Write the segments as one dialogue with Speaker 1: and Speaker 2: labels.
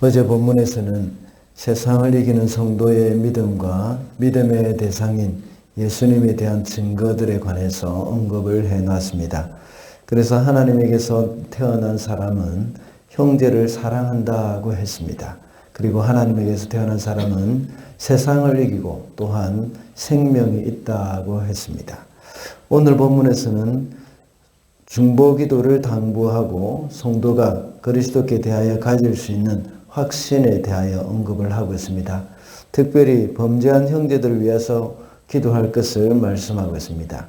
Speaker 1: 어제 본문에서는 세상을 이기는 성도의 믿음과 믿음의 대상인 예수님에 대한 증거들에 관해서 언급을 해놨습니다. 그래서 하나님에게서 태어난 사람은 형제를 사랑한다고 했습니다. 그리고 하나님에게서 태어난 사람은 세상을 이기고 또한 생명이 있다고 했습니다. 오늘 본문에서는 중보기도를 당부하고 성도가 그리스도께 대하여 가질 수 있는 확신에 대하여 언급을 하고 있습니다. 특별히 범죄한 형제들을 위해서 기도할 것을 말씀하고 있습니다.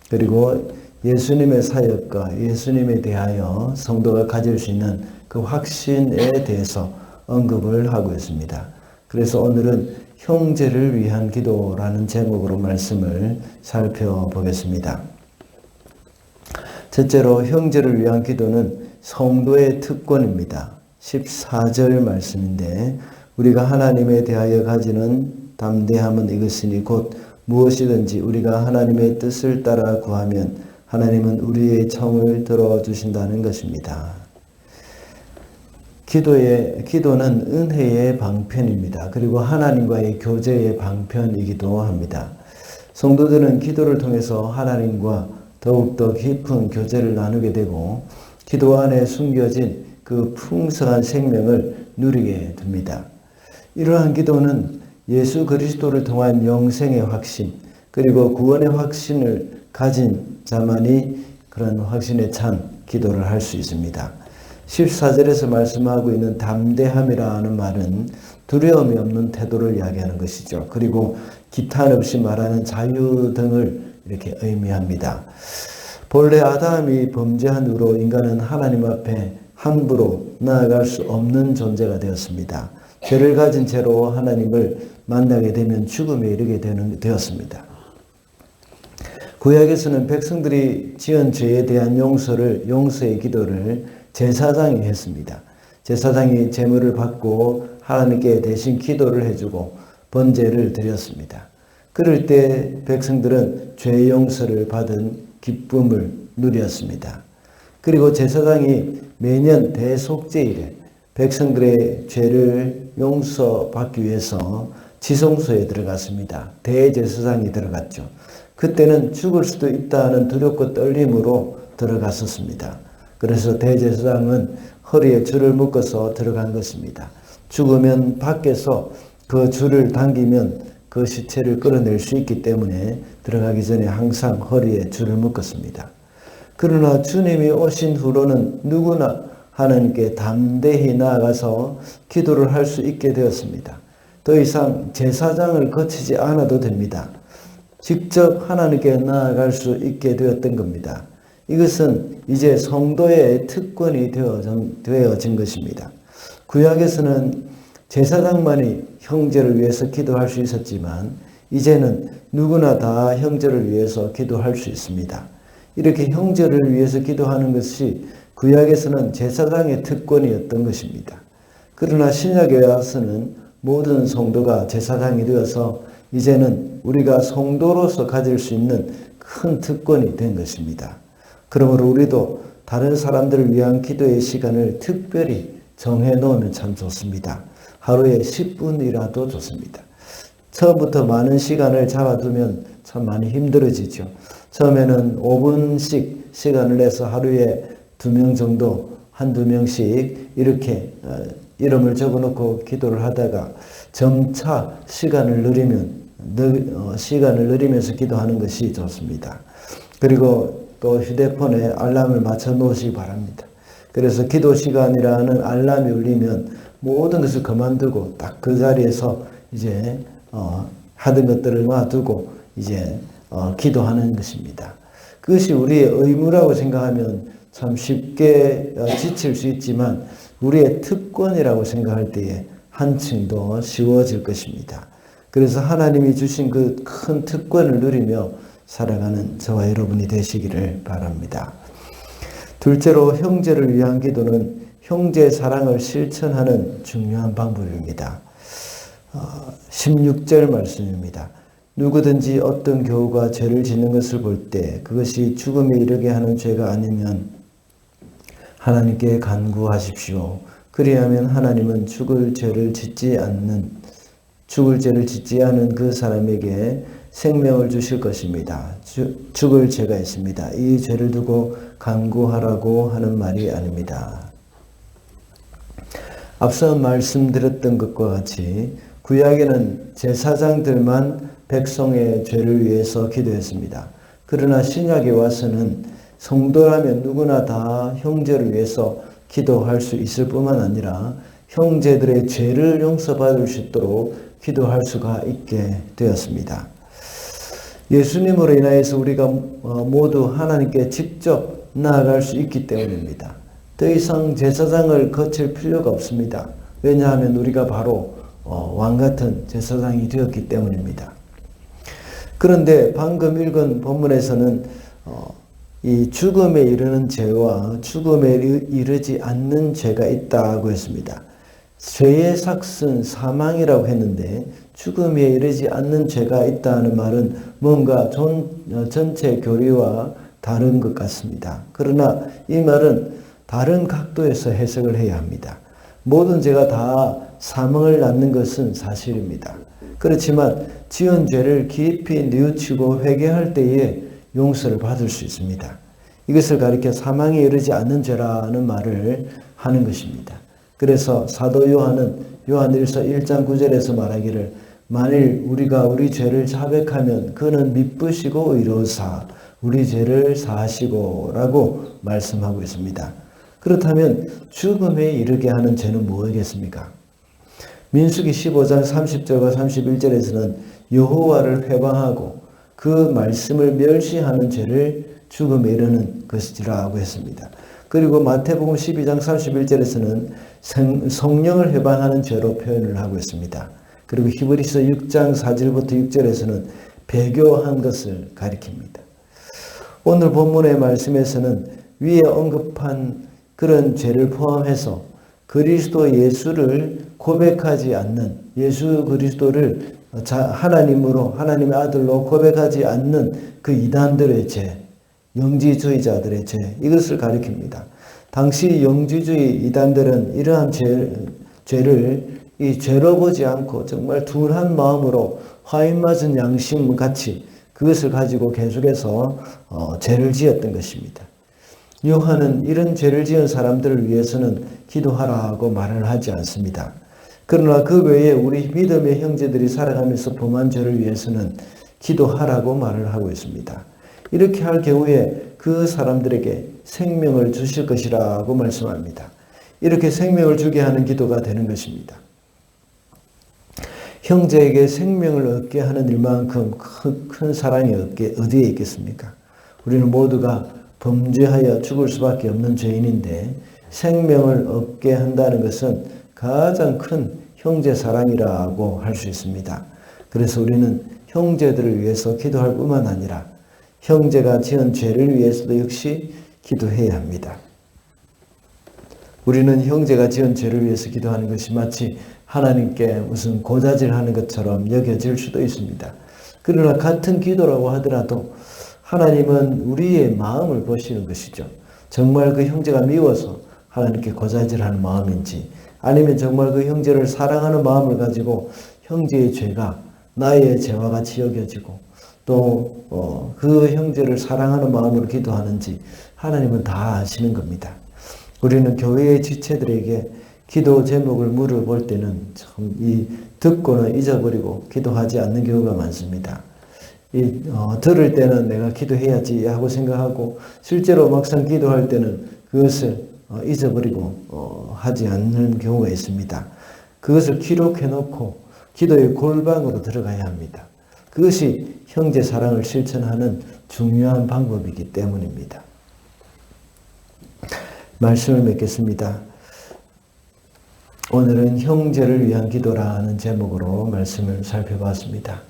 Speaker 1: 그리고 예수님의 사역과 예수님에 대하여 성도가 가질 수 있는 그 확신에 대해서 언급을 하고 있습니다. 그래서 오늘은 형제를 위한 기도라는 제목으로 말씀을 살펴보겠습니다. 첫째로 형제를 위한 기도는 성도의 특권입니다. 14절 말씀인데 우리가 하나님에 대하여 가지는 담대함은 이것이니 곧 무엇이든지 우리가 하나님의 뜻을 따라 구하면 하나님은 우리의 청을 들어주신다는 것입니다. 기도는 은혜의 방편입니다. 그리고 하나님과의 교제의 방편이기도 합니다. 성도들은 기도를 통해서 하나님과 더욱더 깊은 교제를 나누게 되고 기도 안에 숨겨진 그 풍성한 생명을 누리게 됩니다. 이러한 기도는 예수 그리스도를 통한 영생의 확신 그리고 구원의 확신을 가진 자만이 그런 확신에 찬 기도를 할 수 있습니다. 14절에서 말씀하고 있는 담대함이라는 말은 두려움이 없는 태도를 이야기하는 것이죠. 그리고 기탄 없이 말하는 자유 등을 이렇게 의미합니다. 본래 아담이 범죄한 후로 인간은 하나님 앞에 함부로 나아갈 수 없는 존재가 되었습니다. 죄를 가진 채로 하나님을 만나게 되면 죽음에 이르게 되었습니다. 구약에서는 백성들이 지은 죄에 대한 용서의 기도를 제사장이 했습니다. 제사장이 제물을 받고 하나님께 대신 기도를 해주고 번제를 드렸습니다. 그럴 때 백성들은 죄 용서를 받은 기쁨을 누렸습니다. 그리고 제사장이 매년 대속죄일에 백성들의 죄를 용서받기 위해서 지성소에 들어갔습니다. 대제사장이 들어갔죠. 그때는 죽을 수도 있다는 두렵고 떨림으로 들어갔었습니다. 그래서 대제사장은 허리에 줄을 묶어서 들어간 것입니다. 죽으면 밖에서 그 줄을 당기면 그 시체를 끌어낼 수 있기 때문에 들어가기 전에 항상 허리에 줄을 묶었습니다. 그러나 주님이 오신 후로는 누구나 하나님께 담대히 나아가서 기도를 할 수 있게 되었습니다. 더 이상 제사장을 거치지 않아도 됩니다. 직접 하나님께 나아갈 수 있게 되었던 겁니다. 이것은 이제 성도의 특권이 되어진 것입니다. 구약에서는 제사장만이 형제를 위해서 기도할 수 있었지만 이제는 누구나 다 형제를 위해서 기도할 수 있습니다. 이렇게 형제를 위해서 기도하는 것이 구약에서는 제사장의 특권이었던 것입니다. 그러나 신약에 와서는 모든 성도가 제사장이 되어서 이제는 우리가 성도로서 가질 수 있는 큰 특권이 된 것입니다. 그러므로 우리도 다른 사람들을 위한 기도의 시간을 특별히 정해 놓으면 참 좋습니다. 하루에 10분이라도 좋습니다. 처음부터 많은 시간을 잡아두면 참 많이 힘들어지죠. 처음에는 5분씩 시간을 내서 하루에 2명 정도, 한두 명씩 이렇게 이름을 적어놓고 기도를 하다가 점차 시간을 늘리면서 기도하는 것이 좋습니다. 그리고 또 휴대폰에 알람을 맞춰 놓으시기 바랍니다. 그래서 기도 시간이라는 알람이 울리면 모든 것을 그만두고 딱 그 자리에서 이제 하던 것들을 놔두고 이제 기도하는 것입니다. 그것이 우리의 의무라고 생각하면 참 쉽게 지칠 수 있지만 우리의 특권이라고 생각할 때에 한층 더 쉬워질 것입니다. 그래서 하나님이 주신 그 큰 특권을 누리며 살아가는 저와 여러분이 되시기를 바랍니다. 둘째로 형제를 위한 기도는 형제 사랑을 실천하는 중요한 방법입니다. 16절 말씀입니다. 누구든지 어떤 교우가 죄를 짓는 것을 볼 때 그것이 죽음에 이르게 하는 죄가 아니면 하나님께 간구하십시오. 그리하면 하나님은 죽을 죄를 짓지 않은 그 사람에게 생명을 주실 것입니다. 죽을 죄가 있습니다. 이 죄를 두고 간구하라고 하는 말이 아닙니다. 앞서 말씀드렸던 것과 같이 구약에는 제사장들만 백성의 죄를 위해서 기도했습니다. 그러나 신약에 와서는 성도라면 누구나 다 형제를 위해서 기도할 수 있을 뿐만 아니라 형제들의 죄를 용서받을 수 있도록 기도할 수가 있게 되었습니다. 예수님으로 인하여서 우리가 모두 하나님께 직접 나아갈 수 있기 때문입니다. 더 이상 제사장을 거칠 필요가 없습니다. 왜냐하면 우리가 바로 왕같은 제사장이 되었기 때문입니다. 그런데 방금 읽은 본문에서는 이 죽음에 이르는 죄와 죽음에 이르지 않는 죄가 있다고 했습니다. 죄의 삭은 사망이라고 했는데 죽음에 이르지 않는 죄가 있다는 말은 뭔가 전체 교리와 다른 것 같습니다. 그러나 이 말은 다른 각도에서 해석을 해야 합니다. 모든 죄가 다 사망을 낳는 것은 사실입니다. 그렇지만 지은 죄를 깊이 뉘우치고 회개할 때에 용서를 받을 수 있습니다. 이것을 가리켜 사망에 이르지 않는 죄라는 말을 하는 것입니다. 그래서 사도 요한은 요한일서 1장 9절에서 말하기를 만일 우리가 우리 죄를 자백하면 그는 미쁘시고 의로우사 우리 죄를 사하시고 라고 말씀하고 있습니다. 그렇다면 죽음에 이르게 하는 죄는 무엇이겠습니까? 민수기 15장 30절과 31절에서는 여호와를 회방하고 그 말씀을 멸시하는 죄를 죽음에 이르는 것이라고 했습니다. 그리고 마태복음 12장 31절에서는 성령을 회방하는 죄로 표현을 하고 있습니다. 그리고 히브리서 6장 4절부터 6절에서는 배교한 것을 가리킵니다. 오늘 본문의 말씀에서는 위에 언급한 그런 죄를 포함해서 그리스도 예수를 고백하지 않는 예수 그리스도를 하나님으로 하나님의 아들로 고백하지 않는 그 이단들의 죄, 영지주의자들의 죄 이것을 가리킵니다. 당시 영지주의 이단들은 이러한 죄를 이 죄로 보지 않고 정말 둔한 마음으로 화인 맞은 양심 같이 그것을 가지고 계속해서 죄를 지었던 것입니다. 요한은 이런 죄를 지은 사람들을 위해서는 기도하라고 말을 하지 않습니다. 그러나 그 외에 우리 믿음의 형제들이 살아가면서 범한 죄를 위해서는 기도하라고 말을 하고 있습니다. 이렇게 할 경우에 그 사람들에게 생명을 주실 것이라고 말씀합니다. 이렇게 생명을 주게 하는 기도가 되는 것입니다. 형제에게 생명을 얻게 하는 일만큼 큰 사랑이 어디에 있겠습니까? 우리는 모두가 범죄하여 죽을 수밖에 없는 죄인인데 생명을 얻게 한다는 것은 가장 큰 형제 사랑이라고 할 수 있습니다. 그래서 우리는 형제들을 위해서 기도할 뿐만 아니라 형제가 지은 죄를 위해서도 역시 기도해야 합니다. 우리는 형제가 지은 죄를 위해서 기도하는 것이 마치 하나님께 무슨 고자질하는 것처럼 여겨질 수도 있습니다. 그러나 같은 기도라고 하더라도 하나님은 우리의 마음을 보시는 것이죠. 정말 그 형제가 미워서 하나님께 고자질하는 마음인지 아니면 정말 그 형제를 사랑하는 마음을 가지고 형제의 죄가 나의 죄와 같이 여겨지고 또 그 형제를 사랑하는 마음으로 기도하는지 하나님은 다 아시는 겁니다. 우리는 교회의 지체들에게 기도 제목을 물어볼 때는 참 듣고는 잊어버리고 기도하지 않는 경우가 많습니다. 들을 때는 내가 기도해야지 하고 생각하고 실제로 막상 기도할 때는 그것을 잊어버리고 하지 않는 경우가 있습니다. 그것을 기록해 놓고 기도의 골방으로 들어가야 합니다. 그것이 형제 사랑을 실천하는 중요한 방법이기 때문입니다. 말씀을 맺겠습니다. 오늘은 형제를 위한 기도라는 제목으로 말씀을 살펴봤습니다.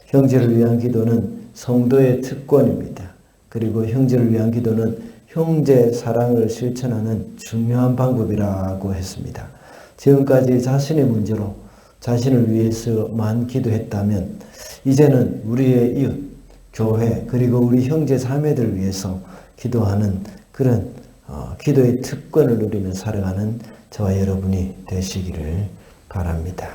Speaker 1: 형제를 위한 기도는 성도의 특권입니다. 그리고 형제를 위한 기도는 형제 사랑을 실천하는 중요한 방법이라고 했습니다. 지금까지 자신의 문제로 자신을 위해서만 기도했다면 이제는 우리의 이웃, 교회 그리고 우리 형제 자매들을 위해서 기도하는 그런 기도의 특권을 누리며 살아가는 저와 여러분이 되시기를 바랍니다.